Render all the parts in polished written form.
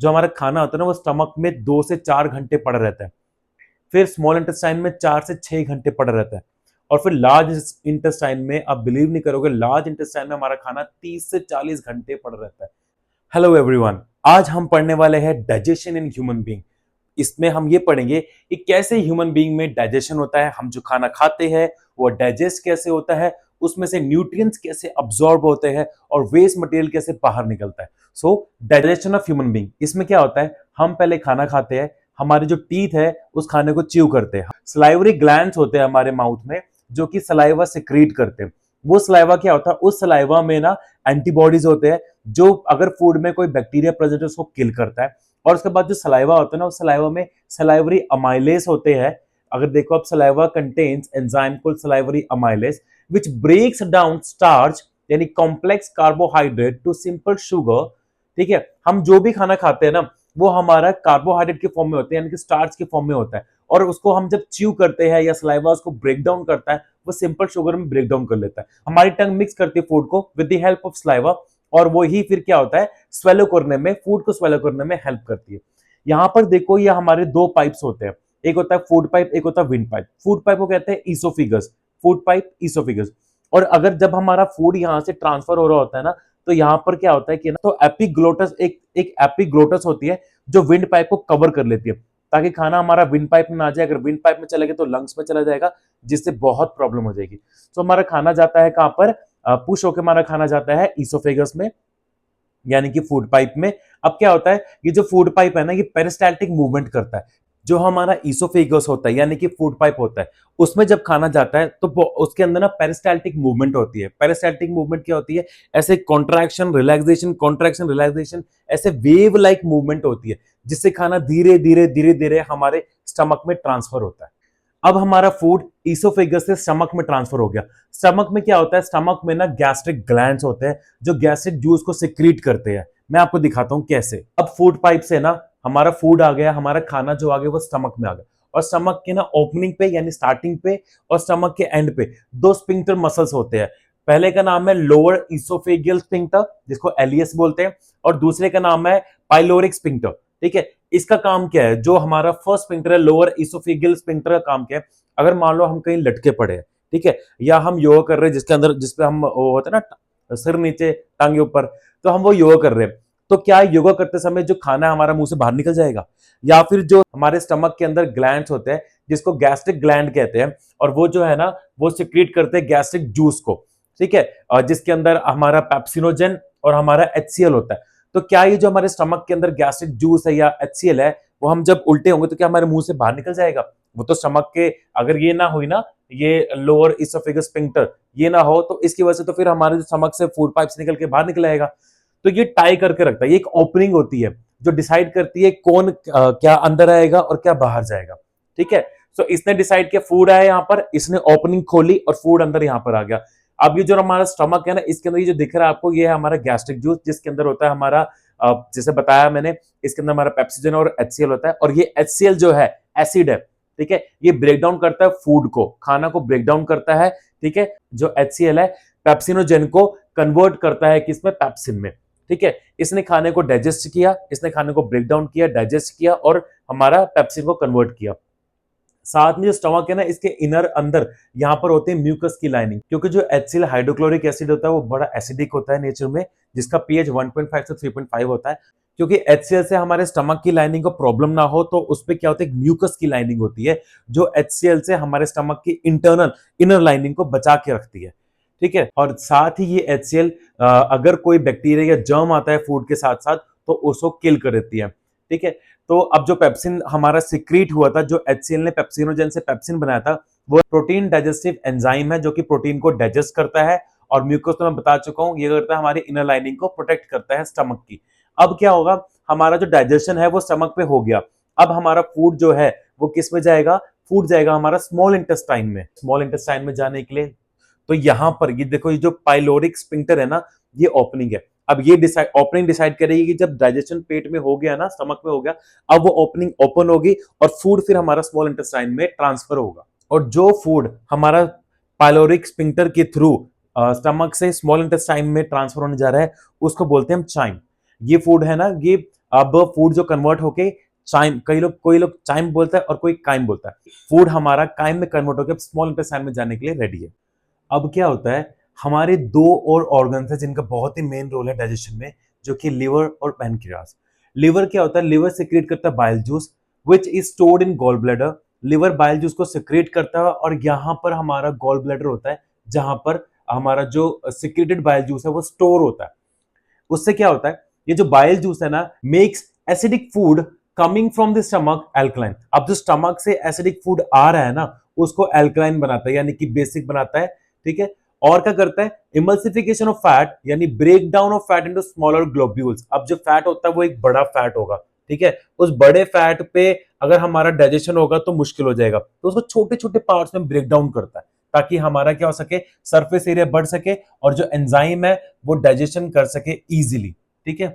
जो हमारा खाना होता है ना वो स्टमक में 2 से 4 घंटे पड़ा रहता है। फिर स्मॉल इंटेस्टाइन में 4 से 6 घंटे पड़ा रहता है। और फिर लार्ज इंटेस्टाइन में आप बिलीव नहीं करोगे, लार्ज इंटेस्टाइन में हमारा खाना 30 से 40 घंटे पड़ा रहता है। हेलो एवरीवन, आज हम पढ़ने वाले हैं डाइजेशन इन ह्यूमन बीइंग। इसमें हम ये पढ़ेंगे कि कैसे ह्यूमन बीइंग में डाइजेशन होता है, हम जो खाना खाते हैं वो डाइजेस्ट कैसे होता है, उसमें से न्यूट्रिएंट्स कैसे अब्सॉर्ब होते हैं और वेस्ट मटेरियल कैसे बाहर निकलता है। सो डाइजेशन ऑफ ह्यूमन बीइंग, इसमें क्या होता है, हम पहले खाना खाते हैं, हमारे जो टीथ है उस खाने को च्यू करते हैं। सलाइवरी ग्लैंड्स होते हैं हमारे माउथ में जो कि सलाइवा सिक्रीट करते हैं। वो सलाइवा क्या होता है, उस सलाइवा में ना एंटीबॉडीज होते हैं जो अगर फूड में कोई बैक्टीरिया प्रेजेंट है उसको किल करता है। और उसके बाद जो सलाइवा होता है ना, उस सलाइवा में सलाइवरी अमाइलेज होते हैं। अगर देखो आप, saliva contains enzyme called salivary amylase which breaks down starch यानी complex carbohydrate to simple sugar. ठीक है, हम जो भी खाना खाते हैं ना वो हमारा कार्बोहाइड्रेट के फॉर्म में होते हैं, यानी कि स्टार्च के फॉर्म में होता है। और उसको हम जब च्यू करते हैं या सलाइवा उसको ब्रेक डाउन करता है, वो सिंपल शुगर में ब्रेक डाउन कर लेता है। हमारी टंग मिक्स करती है फूड को with the help of saliva, और वो ही फिर क्या होता है, स्वेलो करने में, फूड को स्वेलो करने में हेल्प करती है। यहां पर देखो, ये हमारे दो पाइप्स होते हैं, एक होता है फूड पाइप, एक होता है विंड पाइप। फूड पाइप को कहते हैं ईसोफिगस, फूड पाइप ईसोफिगस। और अगर जब हमारा फूड यहां से ट्रांसफर हो रहा होता है ना, तो यहां पर क्या होता है कि ना, तो एपिग्लोटस, एक एपिग्लोटस होती है जो विंड पाइप को कवर कर लेती है, ताकि खाना हमारा विंड पाइप में ना जाए। अगर विंड पाइप में चला गया तो लंग्स में चला जाएगा, जिससे बहुत प्रॉब्लम हो जाएगी। तो हमारा खाना जाता है कहां पर, पुश होकर हमारा खाना जाता है ईसोफेगस में, यानी कि फूड पाइप में। अब क्या होता है, ये जो फूड पाइप है ना, ये पेरिस्टाल्टिक मूवमेंट करता है। जो हमारा ईसोफेगस होता है यानी कि फूड पाइप होता है, उसमें जब खाना जाता है तो उसके अंदर ना पेरिस्टाल्टिक मूवमेंट होती है। पेरिस्टाल्टिक मूवमेंट क्या होती है, ऐसे कॉन्ट्रैक्शन रिलैक्सेशन, ऐसे वेव लाइक मूवमेंट होती है, जिससे खाना धीरे धीरे धीरे धीरे हमारे स्टमक में ट्रांसफर होता है। अब हमारा फूड ईसोफेगस से स्टमक में ट्रांसफर हो गया। स्टमक में क्या होता है, स्टमक में ना गैस्ट्रिक ग्लैंड्स होते हैं जो गैस्ट्रिक जूस को सिक्रीट करते हैं। मैं आपको दिखाता हूं कैसे। अब फूड पाइप से ना हमारा फूड आ गया, हमारा खाना जो आ गया वो स्टमक में आ गया, और स्टमक के ना ओपनिंग पे यानी स्टार्टिंग पे और स्टमक के एंड पे दो स्पिंक्टर मसल्स होते हैं। पहले का नाम है लोअर इसोफेगियल स्पिंक्टर, जिसको एलियस बोलते हैं, और दूसरे का नाम है पाइलोरिक स्पिंक्टर। ठीक है, इसका काम क्या है, जो हमारा फर्स्ट स्पिंक्टर है लोअर इसोफेगियल स्पिंक्टर का काम क्या है, अगर मान लो हम कहीं लटके पड़े हैं, ठीक है, या हम योगा कर रहे हैं जिसके अंदर, जिसपे हम वो होता है ना, सिर नीचे टांगे ऊपर, तो हम वो योगा कर रहे हैं, तो क्या योगा करते समय जो खाना है हमारा मुंह से बाहर निकल जाएगा? या फिर जो हमारे स्टमक के अंदर ग्लैंड्स होते हैं जिसको गैस्ट्रिक ग्लैंड कहते हैं, और वो जो है ना वो सिक्रीट करते हैं गैस्ट्रिक जूस को। ठीक है, और जिसके अंदर हमारा पेप्सिनोजन और हमारा एचसीएल होता है। तो क्या ये जो हमारे स्टमक के अंदर गैस्ट्रिक जूस है या एचसीएल है, वो हम जब उल्टे होंगे तो क्या हमारे मुंह से बाहर निकल जाएगा? वो तो स्टमक के, अगर ये ना हुई ना, ये लोअर इसोफेगस स्फिंक्टर ये ना हो, तो इसकी वजह से तो फिर हमारे स्टमक से फूड पाइप निकल के बाहर निकल आएगा। तो ये टाई करके रखता है, ये एक ओपनिंग होती है जो डिसाइड करती है कौन क्या अंदर आएगा और क्या बाहर जाएगा। ठीक है, तो इसने डिसाइड किया फूड आया यहाँ पर, इसने ओपनिंग खोली और फूड अंदर यहाँ पर आ गया। अब ये जो हमारा स्टमक है ना, इसके अंदर ये जो दिख रहा है आपको, ये है हमारा गैस्ट्रिक जूस, जिसके अंदर होता है हमारा, जैसे बताया मैंने, इसके अंदर हमारा पेप्सिजन और एचसीएल होता है, और ये एचसीएल जो है एसिड है। ठीक है, ये ब्रेक डाउन करता है फूड को, खाना को ब्रेक डाउन करता है। ठीक है, जो एचसीएल है पेप्सिनोजेन को कन्वर्ट करता है किसमें, पेप्सिन में। ठीक है, इसने खाने को डाइजेस्ट किया, इसने खाने को ब्रेक डाउन किया, डाइजेस्ट किया, और हमारा पेप्सिन को कन्वर्ट किया। साथ में जो स्टमक है ना, इसके इनर अंदर यहां पर होते हैं म्यूकस की लाइनिंग, क्योंकि जो एचसीएल हाइड्रोक्लोरिक एसिड होता है वो बड़ा एसिडिक होता है नेचर में, जिसका पीएच 1.5 से 3.5 होता है। क्योंकि एचसीएल से हमारे स्टमक की लाइनिंग को प्रॉब्लम ना हो, तो उस पर क्या होता है, म्यूकस की लाइनिंग होती है जो एचसीएल से हमारे स्टमक की इंटरनल इनर लाइनिंग को बचा के रखती है। ठीक है, और साथ ही ये एचसीएल, अगर कोई बैक्टीरिया या जर्म आता है फूड के साथ साथ, तो उसको किल कर देती है। ठीक है, तो अब जो पेप्सिन हमारा सिक्रीट हुआ था, जो एचसीएल ने पेप्सिनोजेन से पेप्सिन बनाया था, वो प्रोटीन डाइजेस्टिव एंजाइम है जो कि प्रोटीन को डाइजेस्ट करता है। और म्यूकस तो मैं बता चुका हूं, ये करता है हमारी इनर लाइनिंग को प्रोटेक्ट करता है स्टमक की। अब क्या होगा, हमारा जो डाइजेशन है वो स्टमक पे हो गया। अब हमारा फूड जो है वो किस में जाएगा, फूड जाएगा हमारा स्मॉल इंटेस्टाइन में। स्मॉल इंटेस्टाइन में जाने के लिए, तो यहां पर ये देखो, ये जो पाइलोरिक स्फिंक्टर है ना, ये ओपनिंग है। अब ये ओपनिंग डिसाइड करेगी कि जब डाइजेशन पेट में हो गया ना, स्टमक में हो गया, अब वो ओपनिंग ओपन होगी और फूड फिर हमारा स्मॉल इंटेस्टाइन में ट्रांसफर होगा। और जो फूड हमारा पाइलोरिक स्फिंक्टर के थ्रू स्टमक से स्मॉल इंटेस्टाइन में ट्रांसफर होने जा रहा है, उसको बोलते हैं हम चाइम। ये फूड है ना, ये अब फूड जो कन्वर्ट होके चाइम, कोई लोग चाइम बोलता है और कोई काइम बोलता है, फूड हमारा काइम में कन्वर्ट होकर स्मॉल इंटेस्टाइन में जाने के लिए रेडी है। अब क्या होता है, हमारे दो और ऑर्गन्स है जिनका बहुत ही मेन रोल है डाइजेशन में, जो कि लिवर और पैनक्रियास। लिवर क्या होता है, लिवर सिक्रेट करता है bile juice which is stored in gall bladder. Liver bile juice को सिक्रेट करता है और यहाँ पर हमारा गॉल ब्लैडर होता है जहां पर हमारा जो सिक्रेटेड बाइल जूस है वो स्टोर होता है। उससे क्या होता है, ये जो बाइल जूस है ना makes acidic food coming from the stomach alkaline. अब जो स्टमक से एसिडिक फूड आ रहा है ना उसको एल्कलाइन बनाता है, यानी कि बेसिक बनाता है। ठीक है, और क्या करता है, इमल्सिफिकेशन ऑफ फैट, यानी break down of fat into smaller globules. अब जो फैट होता है वो एक बड़ा फैट होगा, ठीक है, उस बड़े फैट पे अगर हमारा डाइजेशन होगा तो मुश्किल हो जाएगा, तो उसको छोटे छोटे पार्ट्स में ब्रेक डाउन करता है ताकि हमारा क्या हो सके, सरफेस एरिया बढ़ सके और जो एंजाइम है वो डाइजेशन कर सके इजीली। ठीक है,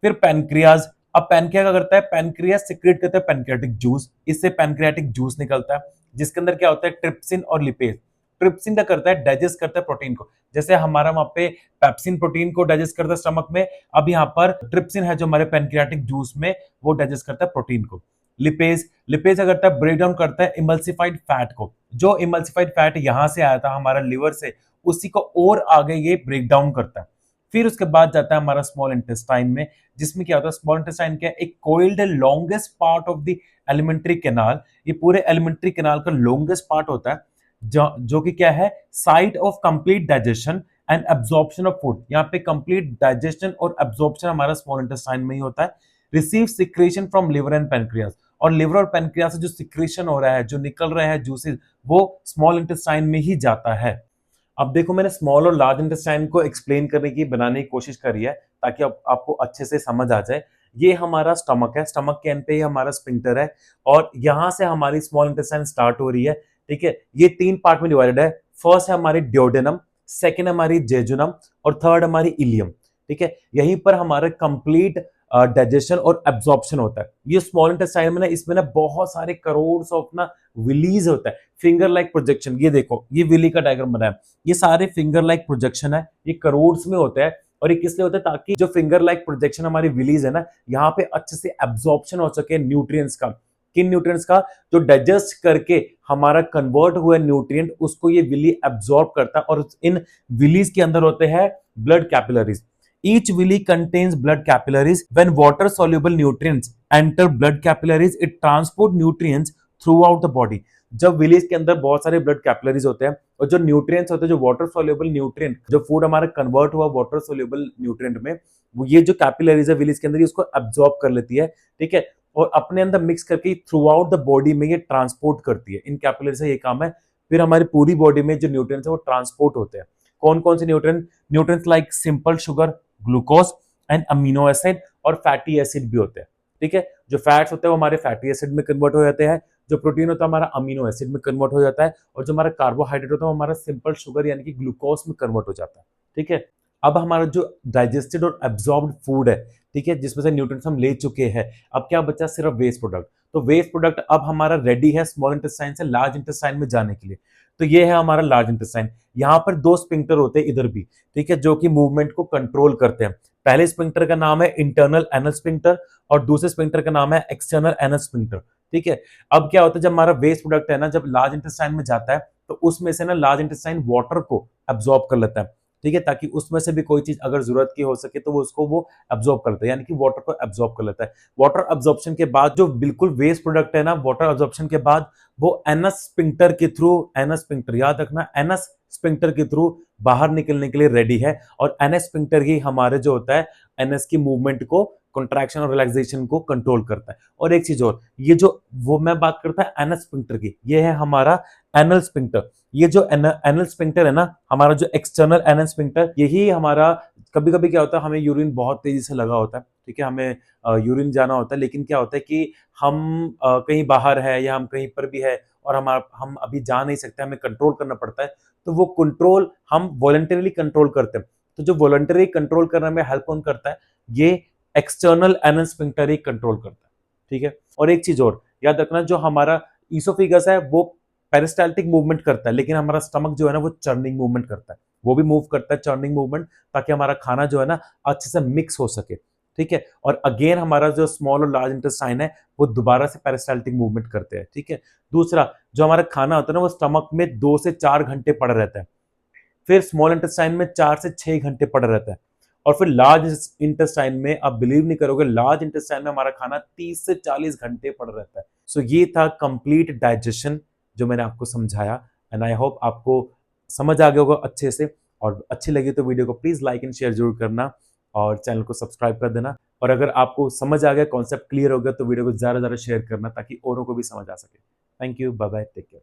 फिर पैनक्रियाज। अब पैनक्रिया क्या करता है, पैनक्रिया सिक्रेट करता है पैनक्रियाटिक जूस, इससे पैनक्रियाटिक जूस निकलता है जिसके अंदर क्या होता है, ट्रिप्सिन और लिपेज। ट्रिप्सिन क्या करता है, डाइजेस्ट करता है प्रोटीन को, जैसे हमारा वहां पे पेप्सिन प्रोटीन को डाइजेस्ट करता है स्टमक में, अब यहाँ पर ट्रिप्सिन है जो हमारे पैनक्रियाटिक जूस में वो डाइजेस्ट करता है प्रोटीन को। लिपेज, लिपेज क्या करता है, ब्रेक डाउन करता है इमल्सिफाइड फैट को, जो इमल्सिफाइड फैट यहां से आया था हमारा लिवर से, उसी को और आगे ये ब्रेक डाउन करता है। फिर उसके बाद जाता है हमारा स्मॉल इंटेस्टाइन में, जिसमें क्या होता है, स्मॉल इंटेस्टाइन क्या है, एक coiled longest part of the alimentary canal. ये पूरे एलिमेंट्री कैनाल का लॉन्गेस्ट पार्ट होता है जो कि क्या है, site of complete digestion and absorption of food. यहाँ पे कंप्लीट डाइजेशन और एब्जॉर्प्शन हमारा स्मॉल इंटेस्टाइन में ही होता है। Receive secretion from liver and pancreas, और लिवर और पैनक्रियास से जो सिक्रेशन हो रहा है, जो निकल रहा है जूसेस, वो स्मॉल इंटेस्टाइन में ही जाता है। अब देखो मैंने स्मॉल और लार्ज इंटेस्टाइन को एक्सप्लेन करने की, बनाने की कोशिश करी है ताकि आपको अच्छे से समझ आ जाए। ये हमारा स्टमक है, स्टमक के एंड पे ही हमारा स्फिंक्टर है और यहां से हमारी स्मॉल इंटेस्टाइन स्टार्ट हो रही है। ठीक है, ये 3 पार्ट में डिवाइडेड है। फर्स्ट है हमारी ड्योडेनम, सेकेंड हमारी जेजुनम और थर्ड हमारी इलियम। ठीक है, यहीं पर हमारा कंप्लीट डाइजेशन और एब्जॉर्प्शन होता है। ये स्मॉल इंटेस्टाइन में ना, इसमें ना बहुत सारे करोड़ ऑफ ना विलीज होता है, फिंगर लाइक प्रोजेक्शन। ये देखो, ये विली का डायग्राम बनाया, ये सारे फिंगर लाइक प्रोजेक्शन है, ये करोड़ में होता है। और ये किस लिए होता है, ताकि जो फिंगर लाइक प्रोजेक्शन हमारी विलीज है ना, यहाँ पे अच्छे से एब्जॉर्प्शन हो सके न्यूट्रिएंट्स का। किन न्यूट्रिएंट्स का, जो डाइजेस्ट करके हमारा कन्वर्ट हुआ न्यूट्रिएंट उसको ये विली एब्जॉर्ब करता है। और इन विलीज के अंदर होते हैं blood capillaries. Each villi contains blood capillaries. When water soluble nutrients enter blood capillaries, it transport nutrients throughout the body. जब विलीज के अंदर बहुत सारे ब्लड कैपिलरीज होते हैं और जो न्यूट्रिएंट्स होते हैं, जो वाटर सोल्यूबल न्यूट्रिएंट, जो फूड हमारा कन्वर्ट हुआ वाटर सोल्यूबल न्यूट्रिएंट में, वो ये जो कैपिलरीज है विलीज के अंदर, इसको एब्जॉर्ब कर लेती है। ठीक है, और अपने अंदर मिक्स करके थ्रू आउट द बॉडी में ये ट्रांसपोर्ट करती है। इन कैपिलरीज से ये काम है। फिर हमारी पूरी बॉडी में जो न्यूट्रिएंट्स है वो ट्रांसपोर्ट होते हैं। कौन कौन से nutrient, nutrients like simple sugar, glucose and amino acid और फैटी एसिड भी होते हैं। ठीक है, जो फैट्स होते हैं वो हमारे फैटी एसिड में कन्वर्ट हो जाते हैं, जो प्रोटीन होता है हमारा अमीनो एसिड में कन्वर्ट हो जाता है, और जो हमारा कार्बोहाइड्रेट होता है वो हमारा सिंपल शुगर यानी कि ग्लूकोज में कन्वर्ट हो जाता है। ठीक है, अब हमारा जो डाइजेस्टेड और एब्जॉर्ब्ड फूड है, ठीक है, जिसमें से न्यूट्रिएंट्स हम ले चुके हैं, अब क्या बचा, सिर्फ वेस्ट प्रोडक्ट। तो वेस्ट प्रोडक्ट अब हमारा रेडी है स्मॉल इंटेस्टाइन से लार्ज इंटेस्टाइन में जाने के लिए। तो ये है हमारा लार्ज इंटेस्टाइन। यहाँ पर 2 स्फिंक्टर होते हैं इधर भी, ठीक है, जो कि मूवमेंट को कंट्रोल करते हैं। पहले स्फिंक्टर का नाम है इंटरनल एनल स्फिंक्टर और दूसरे स्फिंक्टर का नाम है एक्सटर्नल एनल स्फिंक्टर। ठीक है, अब क्या होता है, जब हमारा वेस्ट प्रोडक्ट है ना, जब लार्ज इंटेस्टाइन में जाता है तो उसमें से ना लार्ज इंटेस्टाइन वाटर को एब्जॉर्ब कर लेता है। ठीक है, ताकि उसमें से भी कोई चीज अगर जरूरत की हो सके तो वो उसको वो एब्जॉर्ब करता है, यानी कि वाटर को एब्जॉर्ब कर लेता है। वाटर एब्जॉर्प्शन के बाद जो बिल्कुल वेस्ट प्रोडक्ट है ना, वाटर एब्जॉर्प्शन के बाद वो एनस स्फिंक्टर के थ्रू, एनस स्फिंक्टर याद रखना, एनस स्फिंक्टर के थ्रू बाहर निकलने के लिए रेडी है। और एनस स्फिंक्टर ही हमारे जो होता है एनस की मूवमेंट को, कंट्रैक्शन और रिलैक्सेशन को कंट्रोल करता है। और एक चीज और, ये जो वो मैं बात करता है एनस स्फिंक्टर की, ये है हमारा एनल स्फिंक्टर। ये जो एनल स्फिंक्टर है ना, हमारा जो एक्सटर्नल एनल स्फिंक्टर, यही हमारा, कभी कभी क्या होता है, हमें यूरिन बहुत तेजी से लगा होता है, ठीक है, हमें यूरिन जाना होता है, लेकिन क्या होता है कि हम कहीं बाहर है या हम कहीं पर भी है और हम अभी जा नहीं सकते, हमें कंट्रोल करना पड़ता है, तो वो कंट्रोल हम वॉलंटरीली कंट्रोल करते हैं। तो जो वॉलंटरी कंट्रोल करने में हेल्प कौन करता है, ये एक्सटर्नल एनल स्फिंक्टर ही कंट्रोल करता है। ठीक है, और एक चीज और याद रखना, जो हमारा ईसोफेगस है वो पेरिस्टाल्टिक मूवमेंट करता है, लेकिन हमारा स्टमक जो है ना वो चर्निंग मूवमेंट करता है, वो भी मूव करता है चर्निंग मूवमेंट, ताकि हमारा खाना जो है ना अच्छे से मिक्स हो सके। ठीक है? और अगेन हमारा जो स्मॉल और लार्ज इंटेस्टाइन है, वो दोबारा से पेरिस्टाल्टिक मूवमेंट करते हैं, ठीक है? दूसरा, जो हमारा खाना होता है ना, वो स्टमक में 2 से 4 घंटे पड़ा रहता है। फिर स्मॉल इंटेस्टाइन में 4 से 6 घंटे पड़ा रहता है और फिर लार्ज इंटेस्टाइन में आप बिलीव नहीं करोगे, लार्ज इंटेस्टाइन में हमारा खाना 30 से 40 घंटे पड़ा रहता है। सो ये था कंप्लीट डाइजेशन जो मैंने आपको समझाया एंड आई होप आपको समझ आ गया होगा अच्छे से। और अच्छी लगी तो वीडियो को प्लीज लाइक एंड शेयर जरूर करना और चैनल को सब्सक्राइब कर देना। और अगर आपको समझ आ गया, कॉन्सेप्ट क्लियर हो गया, तो वीडियो को ज़्यादा से ज़्यादा शेयर करना ताकि औरों को भी समझ आ सके। Thank you, bye bye, take care.